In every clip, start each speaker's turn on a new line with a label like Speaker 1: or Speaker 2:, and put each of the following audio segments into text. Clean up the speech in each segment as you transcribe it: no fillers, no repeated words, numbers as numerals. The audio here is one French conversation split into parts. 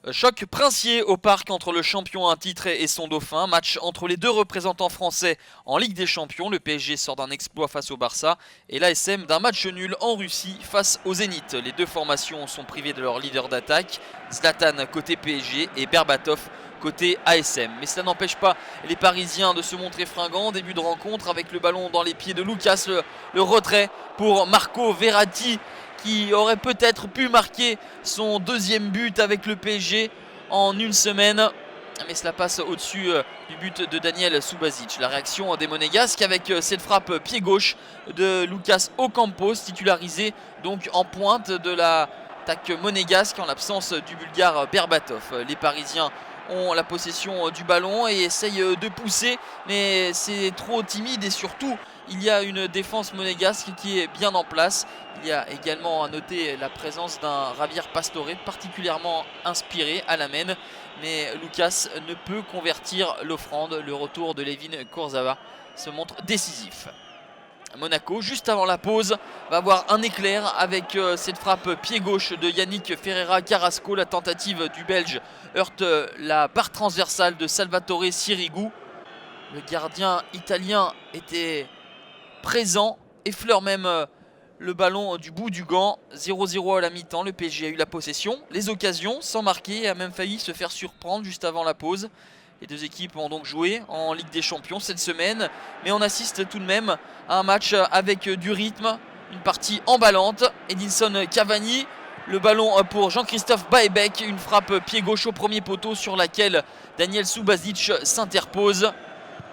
Speaker 1: Choc princier au parc entre le champion à titre et son dauphin. Match entre les deux représentants français en Ligue des Champions. Le PSG sort d'un exploit face au Barça et l'ASM d'un match nul en Russie face au Zénith. Les deux formations sont privées de leur leader d'attaque, Zlatan côté PSG et Berbatov côté ASM. Mais cela n'empêche pas les Parisiens de se montrer fringants. Début de rencontre avec le ballon dans les pieds de Lucas. Le retrait pour Marco Verratti, qui aurait peut-être pu marquer son deuxième but avec le PSG en une semaine. Mais cela passe au-dessus du but de Daniel Subasic. La réaction des Monégasques avec cette frappe pied gauche de Lucas Ocampos, titularisé donc en pointe de l'attaque monégasque en l'absence du Bulgare Berbatov. Les Parisiens ont la possession du ballon et essayent de pousser, mais c'est trop timide et surtout il y a une défense monégasque qui est bien en place. Il y a également à noter la présence d'un Javier Pastore particulièrement inspiré à la main, mais Lucas ne peut convertir l'offrande. Le retour de Levin Kurzawa se montre décisif. Monaco, juste avant la pause, va avoir un éclair avec cette frappe pied gauche de Yannick Ferreira Carrasco. La tentative du Belge heurte la barre transversale de Salvatore Sirigu. Le gardien italien était présent, effleure même le ballon du bout du gant. 0-0 à la mi-temps, le PSG a eu la possession, les occasions sans marquer et a même failli se faire surprendre juste avant la pause. Les deux équipes ont donc joué en Ligue des Champions cette semaine, mais on assiste tout de même à un match avec du rythme, une partie emballante. Edinson Cavani, le ballon pour Jean-Christophe Baebek, une frappe pied gauche au premier poteau sur laquelle Daniel Subasic s'interpose.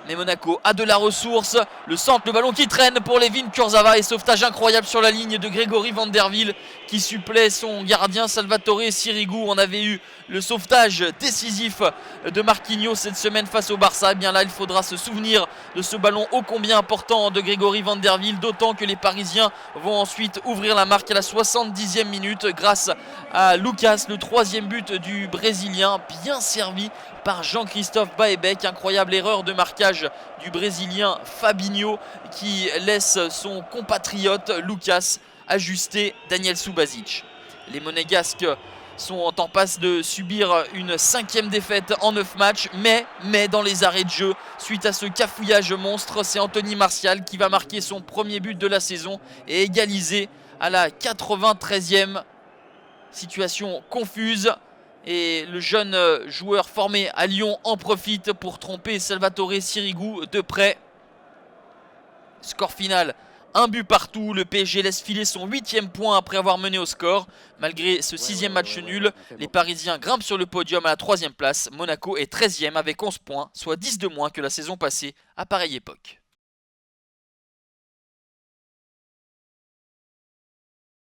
Speaker 1: Mais Monaco a de la ressource, le centre, le ballon qui traîne pour Levin Kurzawa et sauvetage incroyable sur la ligne de Grégory Vanderville qui supplée son gardien Salvatore Sirigu. On avait eu le sauvetage décisif de Marquinhos cette semaine face au Barça. Et bien là il faudra se souvenir de ce ballon ô combien important de Grégory Vanderville, d'autant que les Parisiens vont ensuite ouvrir la marque à la 70e minute grâce à Lucas, le troisième but du Brésilien, bien servi par Jean-Christophe Baebek. Incroyable erreur de marquage du Brésilien Fabinho qui laisse son compatriote Lucas ajuster Daniel Subasic. Les Monégasques sont en passe de subir une 5e défaite en 9 matchs, mais dans les arrêts de jeu, suite à ce cafouillage monstre, c'est Anthony Martial qui va marquer son premier but de la saison et égaliser à la 93e. Situation confuse. Et le jeune joueur formé à Lyon en profite pour tromper Salvatore Sirigu de près. Score final, un but partout. Le PSG laisse filer son 8e point après avoir mené au score. Malgré ce 6e match nul, les Parisiens grimpent sur le podium à la 3e place. Monaco est 13e avec 11 points, soit 10 de moins que la saison passée à pareille époque.